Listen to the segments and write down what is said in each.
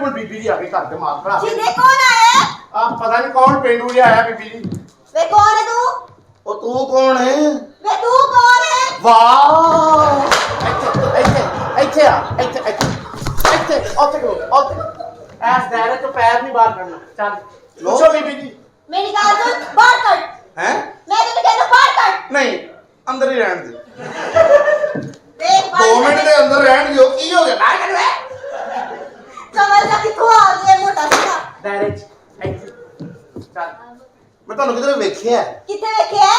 बिल्कुल बीबी जी आके घर दिमाग खड़ा जिदे कौन आया? आप पता नहीं कौन पेंडू जी आया बीबी जी। वे कौन है तू? ओ तू कौन है? वे तू कौन है? वाह ਇੱਥੇ ਆ ਇੱਥੇ ਉੱਥੇ ਐਸ ਦਾਇਰੇ ਤੋਂ ਪੈਰ ਨਹੀਂ ਬਾਹਰ ਕਰਨਾ ਚੱਲ ਪੁੱਛੋ ਬੀਬੀ ਜੀ मेरी गाल सुन बाहर कर हैं? मैं तो कहना बाहर कर नहीं अंदर ही रहने दे देख 2 मिनट के अंदर रहने दियो की हो गया बाहर कर वे समझ जा किथों आ गया मोटा सा ਦਾਇਰੇ ਚ ਇੱਥੇ ਚੱਲ मैं ਤੁਹਾਨੂੰ ਕਿਧਰੇ ਵੇਖਿਆ किथे वेखिया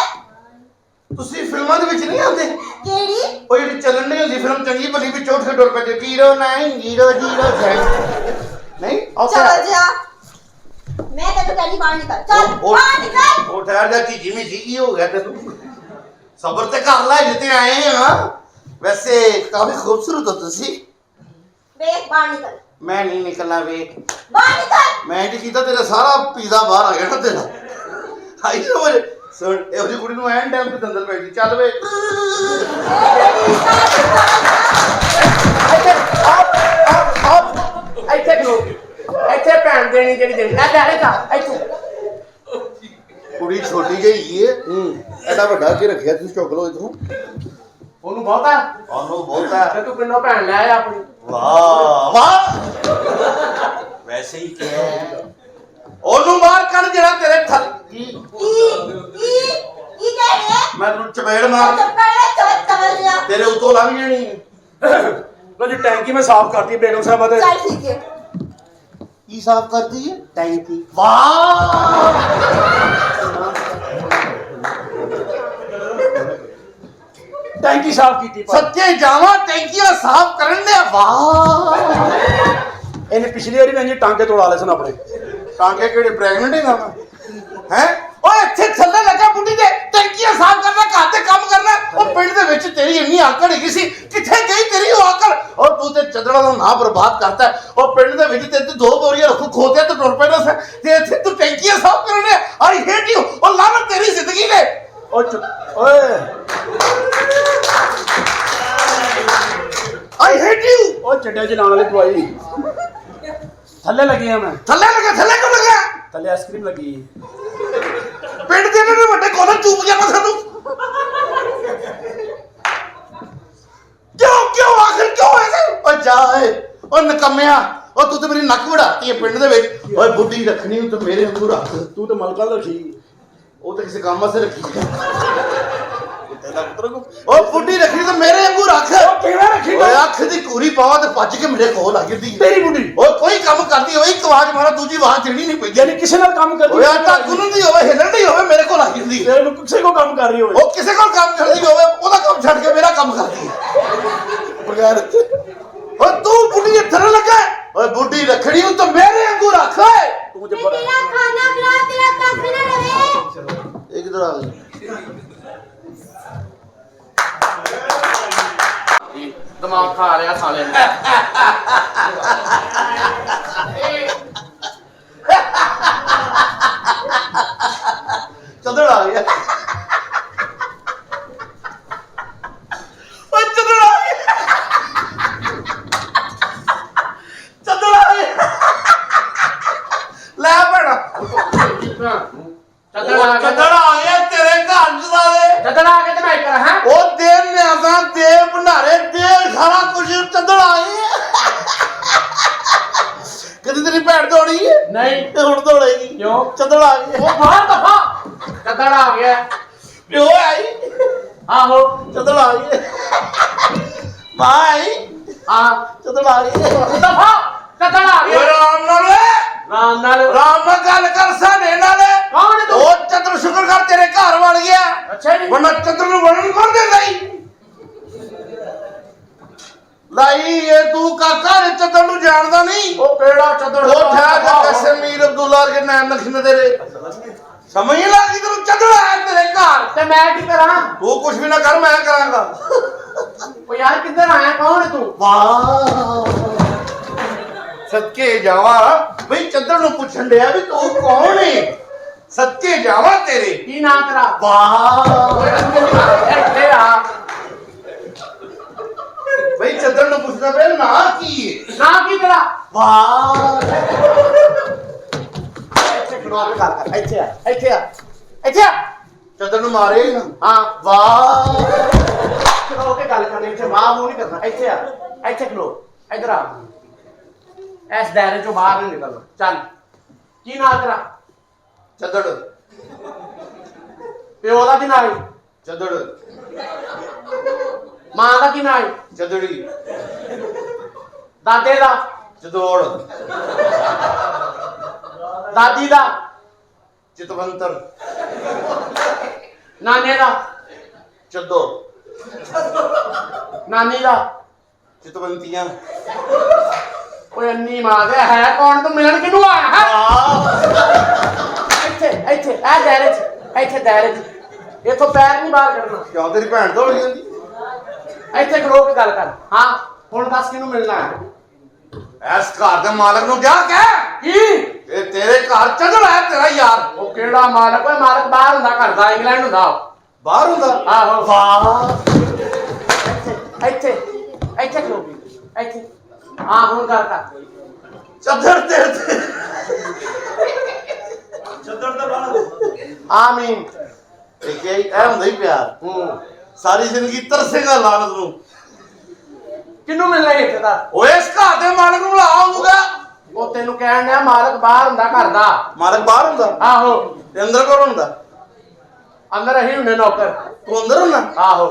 ਤੁਸੀਂ ਫਿਲਮਾਂ ਦੇ ਵਿੱਚ ਨਹੀਂ ਆਉਂਦੇ केड़ी ਉਹ ਜਿਹੜੀ ਚੱਲਣ ਨਹੀਂ ਹੁੰਦੀ ਫਿਲਮ ਚੰਗੀ ਭਲੀ ਵਿੱਚ ਉੱਠ ਕੇ ਡੁਰ ਪੈਂਦੇ 0907 ਨਹੀਂ चल जा मैं तेरे कहनी बाहर निकल चल बाहर निकल ਉਹ ਠਹਿਰ ਜਾ ਕੀ ਜਿਵੇਂ ਜੀ ਕੀ ਹੋ ਗਿਆ ਤੈਨੂੰ ਸਬਰ ਤੇ ਕਰ ਲੈ ਜਿੱਤੇ ਆਏ ਹਾਂ ਵੈਸੇ ਕਾਫੀ ਖੂਬਸੂਰਤ ਹੋ ਤੁਸੀਂ देख बाहर निकल मैं नहीं निकलना ਵੇਖ बाहर निकल ਮੈਂ ਕੀ ਕੀਤਾ ਤੇਰਾ ਸਾਰਾ ਪੀਜ਼ਾ ਬਾਹਰ ਆ ਗਿਆ ਨਾ ਤੇਰਾ ਆਈ ਨਾ ਮੇਰੇ ਸੁਣ ਇਹੋ ਜਿਹੀ ਕੁੜੀ ਨੂੰ ਐਨ ਟਾਈਮ ਤੇ ਦੰਦਲ ਪੈਂਦੀ ਚੱਲ ਵੇ ਇੱਥੇ ਖਲੋ ਇੱਥੇ ਭੈਣ ਦੇਣੀ ਜਿਹੜੀ ਦੇਣੀ ਲੈ ਦਾਇਰੇ ਚ ਇੱਥੇ ਕੁੜੀ ਛੋਟੀ ਜਿਹੀ ਹੈ ਐਡਾ ਵੱਡਾ ਕੀ ਰੱਖਿਆ ਤੁਸੀਂ ਚੁੱਕ ਲਓ ਇਥੋਂ ਉਹਨੂੰ ਬਹੁਤਾ ਉਹਨੂੰ ਬਹੁਤਾ ਤੇ ਤੂੰ ਪਿੰਡੋਂ ਭੈਣ ਲੈ ਆ ਆਪਣੀ ਵਾਹ ਵਾਹ ਵੈਸੇ ਹੀ ਕਿਹਾ ਉਹਨੂੰ ਬਾਹਰ ਕੱਢ ਜਿਹੜਾ ਤੇਰੇ ਥੱਲ ई कह रहे हैं ਮੈਂ ਤੈਨੂੰ ਚਪੇੜ ਮਾਰ चुप कर ले चल समझ जा ਤੇਰੇ ਉੱਤੋਂ ਲੰਘ ਜਾਣੀ ਲੋ ਜੀ ਟੈਂਕੀ ਮੈਂ ਸਾਫ਼ ਕਰਤੀ ਬੇਗਮ ਸਾਹਿਬਾ ਤੇ चल ठीक है ਕੀ ਸਾਫ਼ ਕਰਦੀ ਹੈ ਟੈਂਕੀ ਵਾਹ ਟੈਂਕੀ ਸਾਫ਼ ਕੀਤੀ ਪਰ ਸੱਚੇ ਜਾਵਾਂ ਟੈਂਕੀਆਂ ਸਾਫ਼ ਕਰਨ ਦੇ ਵਾਹ ਇਹਨੇ ਪਿਛਲੀ ਵਾਰੀ ਮੈਂ ਜੀ ਟਾਂਕੇ ਤੋੜਾ ਲਏ ਸਨ ਆਪਣੇ ਟਾਂਕੇ ਕਿਹੜੇ ਪ੍ਰੈਗਨੈਂਟ ਹੈਗਾ ਹੈ ਓਏ ਇੱਥੇ ਥੱਲੇ ਲੱਗਾ ਬੁੱਢੀ ਦੇ ਟੈਂਕੀਆਂ ਸਾਫ਼ ਕਰਨਾ ਘਰ ਤੇ ਕੰਮ ਕਰਨਾ ਉਹ ਪਿੰਡ ਦੇ ਵਿੱਚ ਤੇਰੀ ਇੰਨੀ ਆਕੜ ਹੈਗੀ ਸੀ ਕਿੱਥੇ ਗਈ ਤੇਰੀ ਉਹ ਆਕੜ ਉਹ ਤੂੰ ਤੇ ਚੰਦੜਾ ਦਾ ਨਾਂ ਬਰਬਾਦ ਕਰਤਾ ਉਹ ਪਿੰਡ ਦੇ ਵਿੱਚ ਤੇ 2 ਬੋਰੀਆਂ ਰੱਖੋ ਖੋਤਿਆ ਤੇ ਟੁਰ ਪੈਣਾ ਸੀ ਤੇ ਇੱਥੇ ਤੂੰ ਟੈਂਕੀਆਂ ਸਾਫ਼ ਕਰਨੇ ਆਈ ਹੇਟ ਯੂ ਉਹ ਲਾਨਤ ਤੇਰੀ ਜ਼ਿੰਦਗੀ ਨੇ ਉਹ ਓਏ ਆਈ ਹੇਟ ਯੂ ਉਹ ਚੱਡਿਆ ਚ ਲਾਉਣ ਵਾਲੀ ਦਵਾਈ ਥੱਲੇ ਲੱਗੀ ਆ ਮੈਂ ਥੱਲੇ ਕਿਉਂ ਲੱਗਾ ਥੱਲੇ ਆਈਸਕ੍ਰੀਮ ਲੱਗੀ ਪਿੰਡ ਦੇ ਨੇ ਵੱਡੇ ਕੋਲ ਚੂਪ ਜਾਣਾ ਸਾਨੂੰ ਕਿਉਂ ਆਖਰ ਕਿਉਂ ਐਸੇ ਓ ਜਾ ਓ ਨਕਮਿਆ ਓ ਤੂੰ ਤੇ ਮੇਰੀ ਨੱਕ ਵੜਾਤੀ ਹੈ ਪਿੰਡ ਦੇ ਵਿੱਚ ਓਏ ਬੁੱਢੀ ਰੱਖਣੀ ਤੂੰ ਮੇਰੇ ਵਾਂਗੂ ਰੱਖ ਤੂੰ ਤੇ ਮਲਕਾ ਰੱਖੀ ਉਹ ਤਾਂ ਕਿਸੇ ਕੰਮ ਵਾਸਤੇ ਰੱਖੀ ਓ ਬੁੱਢੀ ਰੱਖਣੀ ਤਾਂ ਮੇਰੇ ਵਾਂਗੂ ਰੱਖ ਕਿਵੇਂ ਰੱਖੀ ਓਏ ਅੱਖ ਦੀ ਕੂਰੀ ਪਾਵਾ ਤੇ ਭੱਜ ਕੇ ਮੇਰੇ ਕੋਲ ਆ ਜਾਂਦੀ ਤੇਰੀ ਬੁੱਢੀ ਓਏ ਕੋਈ ਕੰਮ ਕਰਦੀ ਹੋਵੇ ਇੱਕ ਆਵਾਜ਼ ਮਾਰਾ ਦੂਜੀ ਆਵਾਜ਼ ਦੇਣੀ ਨਹੀਂ ਪੈਂਦੀ ਯਾਨੀ ਕਿਸੇ ਨਾਲ ਕੰਮ ਕਰਦੀ ਓਏ ਆਟਾ ਗੁੰਨਦੀ ਹੋਵੇ ਹਿੱਲਣੀ ਹੋਵੇ ਮੇਰੇ ਕੋਲ ਆ ਜਾਂਦੀ ਤੇਰੇ ਨੂੰ ਕਿਸੇ ਕੋ ਕੰਮ ਕਰ ਰਹੀ ਹੋਵੇ ਉਹ ਕਿਸੇ ਕੋਲ ਕੰਮ ਕਰਦੀ ਹੋਵੇ ਉਹਦਾ ਕੰਮ ਛੱਡ ਕੇ ਮੇਰਾ ਕੰਮ ਕਰਦੀ ਹੈ ਬਗੈਰ ਓ ਤੂੰ ਬੁੱਢੀ ਇੱਥੇ ਲੱਗਾ ਓਏ ਬੁੱਢੀ ਰੱਖਣੀ ਉਹ ਤਾਂ ਮੇਰੇ ਵਾਂਗੂ ਰੱਖ ਓਏ ਤੂੰ ਤੇ तेरा खाना खिला तेरा कख न रहे ਇਹ ਕਿਧਰ ਆ ਗਈ ਦਿਮਾਗ ਖਾ ਲਿਆ ਸਾਲੇ ਨੇ ਚੰਦੜ ਆ ਗਿਆ ਓ ਚੰਦੜ ਆ ਗਿਆ ਚੰਦੜ ਆ ਗਿਆ ਲੈ ਬੜਾ ਚੰਦੜ ਆ ਗਿਆ ਤੇਰੇ ਘਰ ਜਦਾਵੇ ਜਦਨ ਆ ਕੇ ਤੇ ਮੈਂ ਕਰਾਂ ਹਾਂ ਉਹ ਦੇਵ ਨਿਆਜ਼ਾਂ ਦੇਵ ਭੰਡਾਰੇ ਦੇਵ ਖਾਣਾ ਕੁਝ ਚੰਦੜ ਆਏ ਕਦੀ ਤੇਰੀ ਭੈਣ ਦੌੜੀ ਹੈ ਨਹੀਂ ਤੇ ਹੁਣ ਦੌੜੇਗੀ ਕਿਉਂ ਚੰਦੜ ਆ ਗਈ ਉਹ ਬਾਹਰ ਦਫਾ ਜਦਨ ਆ ਗਿਆ ਪਿਓ ਆਈ ਆਹੋ ਚੰਦੜ ਆ ਗਈ ਭਾਈ ਆ ਚੰਦੜ ਆ ਗਈ ਦਫਾ ਜਦਨ ਆ ਗਿਆ ਰਾਮ ਨਾਲ ਗੱਲ ਕਰ ਸਾਡੇ ਨਾਲ ਕੌਣ ਹੈ ਤੂੰ ਉਹ ਚੰਦਰ ਸ਼ੁਕਰ ਕਰ ਤੇਰੇ ਘਰ ਵੜ ਗਿਆ ਅੱਛਾ ਜੀ ਵਰਨਾ ਚੰਦਰ ਨੂੰ ਵੜਨ ਕੌਣ ਦਿੰਦਾ ਈ ਲਾਈ ਇਹ ਤੂੰ ਕਾਕਾ ਨੇ ਚੰਦਰ ਨੂੰ ਜਾਣਦਾ ਨਹੀਂ ਉਹ ਕਿਹੜਾ ਚੰਦਰ ਉਹ ਠਹਿਰ ਜਾ ਕਸ਼ਮੀਰ ਅਬਦੁੱਲਾ ਕੇ ਨਾਮ ਲਖਨ ਤੇਰੇ ਸਮਝ ਨਹੀਂ ਲੱਗਦੀ ਤੈਨੂੰ ਚੰਦਰ ਆਇਆ ਤੇਰੇ ਘਰ ਤੇ ਮੈਂ ਕੀ ਕਰਾਂ ਤੂੰ ਕੁਝ ਵੀ ਨਾ ਕਰ ਮੈਂ ਕਰਾਂਗਾ ਉਹ ਯਾਰ ਕਿੱਧਰ ਆਇਆ ਕੌਣ ਹੈ ਤੂੰ ਵਾਹ ਸੱਚੇ ਜਾਵਾ ਬਈ ਚੰਦਰ ਨੂੰ ਪੁੱਛਣ ਡਿਆ ਵੀ ਤੂੰ ਕੌਣ ਏ ਸੱਚੇ ਜਾਵਾ ਤੇਰੇ ਕੀ ਨਾਂ ਤੇਰਾ ਵਾਹ ਇੱਥੇ ਆ ਬਈ ਚੰਦਰ ਨੂੰ ਪੁੱਛਦਾ ਪਿਆ ਨਾ ਕੀ ਏ ਨਾਂ ਕੀ ਤੇਰਾ ਵਾਹ ਇੱਥੇ ਖੜੋ ਕੇ ਗੱਲ ਕਰ ਇੱਥੇ ਆ ਇੱਥੇ ਆ ਇੱਥੇ ਆ ਚਦਰ ਨੂੰ ਮਾਰੇ ਹੀ ਨਾ ਹਾਂ ਵਾਹ ਖੜੋ ਕੇ ਗੱਲ ਕਰਨੀ ਇੱਥੇ ਵਾਹ ਮੂੰਹ ਨਹੀਂ ਕਰਨਾ ਇੱਥੇ ਆ ਇੱਥੇ ਖੜੋ ਇੱਧਰ ਆ ਇਸ ਦਾਇਰੇ ਚੋਂ ਬਾਹਰ ਨਹੀਂ ਨਿਕਲਣਾ ਚੱਲ ਕੀ ਨਾਂ ਤੇਰਾ ਚਦੜ ਪਿਓ ਦਾ ਕੀ ਨਾਂ ਹੈ ਚਦੜ ਮਾਂ ਦਾ ਕੀ ਨਾਂ ਹੈ ਚਦੜੀ ਦਾਦੇ ਦਾ ਚਦੋੜ ਦਾਦੀ ਦਾ ਚਿਤਵੰਤਰ ਨਾਨੇ ਦਾ ਚਦੋ ਨਾਨੀ ਦਾ ਚਿਤਵੰਤੀਆਂ ਓਏ ਅੰਨੀ ਮਾਂ ਦੇ ਹੈ ਕੌਣ ਤੂੰ ਮਿਲਣ ਕਿਨੂੰ ਆਇਆ ਹੈ ਇੱਥੇ ਇੱਥੇ ਇਹ ਦਾਇਰੇ 'ਚ ਇੱਥੇ ਦਾਇਰੇ 'ਚ ਇੱਥੋਂ ਪੈਰ ਨਹੀਂ ਬਾਹਰ ਕੱਢਣਾ ਕਿਉਂ ਤੇਰੀ ਭੈਣ ਦੌੜੀ ਜਾਂਦੀ ਇੱਥੇ ਖੜੋ ਕੇ ਗੱਲ ਕਰ ਹਾਂ ਹੁਣ ਦੱਸ ਕਿਹਨੂੰ ਮਿਲਣਾ ਹੈ ਇਸ ਘਰ ਦੇ ਮਾਲਕ ਨੂੰ ਜਾ ਕਹਿ ਕੀ ਇਹ ਤੇਰੇ ਘਰ ਚਦੜ ਹੈ ਤੇਰਾ ਯਾਰ ਉਹ ਕਿਹੜਾ ਮਾਲਕ ਓਏ ਮਾਲਕ ਬਾਹਰ ਹੁੰਦਾ ਘਰ ਦਾ ਇੰਗਲੈਂਡ ਹੁੰਦਾ ਉਹ। ਬਾਹਰ ਹੁੰਦਾ ਆਹੋ ਵਾਹ ਇੱਥੇ ਇੱਥੇ ਖੜੋ ਇੱਥੇ ਹਾਂ ਹੁਣ ਗੱਲ ਕਰ ਚਦਰ ਤੇਰੇ ਤੇ ਆਮੀਨ ਇਹ ਹੁੰਦਾ ਹੀ ਪਿਆਰ ਹੂੰ ਸਾਰੀ ਜ਼ਿੰਦਗੀ ਤਰਸੇਗਾ ਲਾਨਤ ਨੂੰ ਕਿਹਨੂੰ ਮਿਲਣਾ ਇੱਥੇ ਦਾ ਓਏ ਇਸ ਘਰ ਦੇ ਮਾਲਕ ਨੂੰ ਬੁਲਾ ਆਉਂਗਾ ਉਹ ਤੈਨੂੰ ਕਹਿਣ ਡਿਆ ਮਾਲਕ ਬਾਹਰ ਹੁੰਦਾ ਘਰ ਦਾ ਮਾਲਕ ਬਾਹਰ ਹੁੰਦਾ ਆਹੋ ਤੇ ਅੰਦਰ ਕੌਣ ਹੁੰਦਾ ਅੰਦਰ ਅਸੀਂ ਹੁੰਨੇ ਨੌਕਰ ਤੂੰ ਅੰਦਰ ਹੁੰਦਾ ਆਹੋ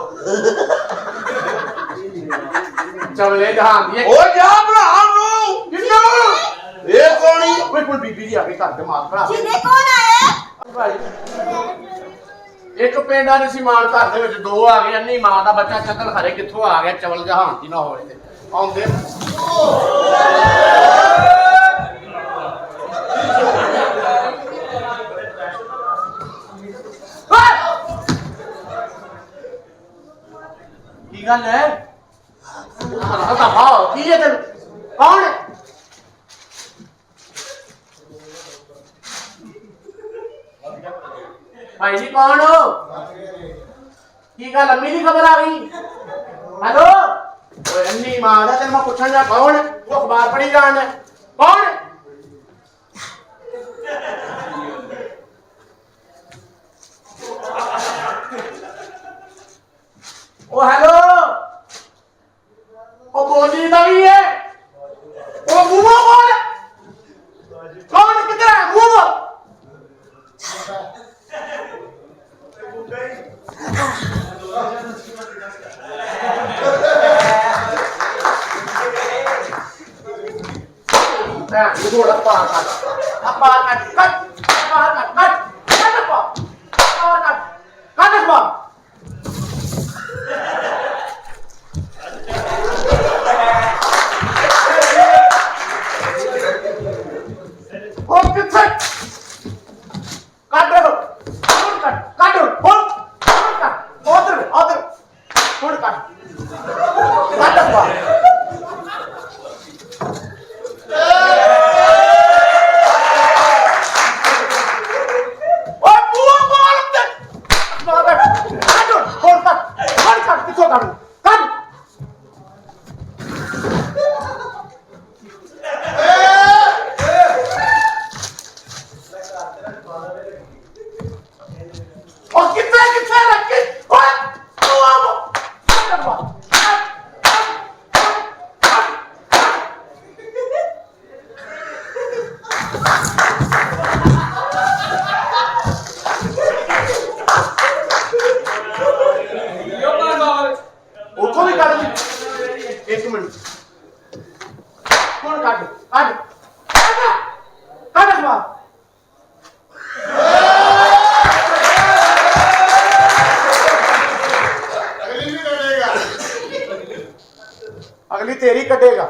ਚਵਲੇ ਜਹਾਨ ਦੀ ਓ ਜਾ ਬਣਾ ਨੂੰ ਕਿੰਨੂ ਇਹ ਕੋਣੀ ਕੋਈ ਕੋਈ ਬੀਬੀ ਦੀ ਆ ਕੇ ਘਰ ਦੇ ਮਾਲ ਭਰਾ ਜਿਹਦੇ ਕੌਣ ਆਇਆ ਭਾਈ ਇੱਕ ਪਿੰਡਾਂ ਦੇ ਸੀ ਮਾਨ ਘਰ ਦੇ ਵਿੱਚ ਦੋ ਆ ਗਏ ਅੰਨੀ ਮਾਂ ਦਾ ਬੱਚਾ ਚੱਕਲ ਖਰੇ ਕਿੱਥੋਂ ਆ ਗਿਆ ਚਵਲ ਜਹਾਨ ਦੀ ਨਾ ਹੋਵੇ ਤੇ ਆਉਂਦੇ ਕੀ ਗੱਲ ਹੈ ਪਤਾ ਹਾਂ ਕੀ ਹੈ ਤੈਨੂੰ ਕੌਣ ਹੈ ਭਾਈ ਜੀ ਕੌਣ ਹੋ ਕੀ ਗੱਲ ਅੰਮੀ ਦੀ ਖਬਰ ਆ ਗਈ ਹੈਲੋ ਓਏ ਅੰਨੀ ਮਾਂ ਦਾ ਤੈਨੂੰ ਮੈਂ ਪੁੱਛਣ ਜਾ ਕੌਣ ਹੈ ਉਹ ਅਖਬਾਰ ਪੜ੍ਹੀ ਜਾਣ ਹੈ ਕੌਣ ਹੈ ਉਹ ਹੈਲੋ ਉਹ ਬੋਲੀ ਦਾ ਵੀ ਹੈ ਉਹ ਮੂੰਹ ਕੌਣ ਹੈ ਕੌਣ ਕਿੱਧਰ ਹੈ ਮੂੰਹ ਇਹ ਥੋੜਾ ਪਾਰ ਕੱਟ ਪਾਰ ਕੱਟ ਪਾਰ ਕੱਟ ਕੱਟ ਪਾਰ ਕੱਟ ਪਾਰ ਉਹ ਕਿੱਥੇ ਕੱਟ ਹੁਣ ਕੱਟ ਹੁਣ ਕੱਟ ਉਧਰ ਹੁਣ ਕੱਟ ਪਾ ਉੱਥੋਂ ਵੀ ਕੱਢ ਲਈ ਇੱਕ ਮਿੰਟ ਹੁਣ ਕੱਢ ਅਖਬਾਰ ਅਗਲੀ ਤੇਰੀ ਕੱਢੇਗਾ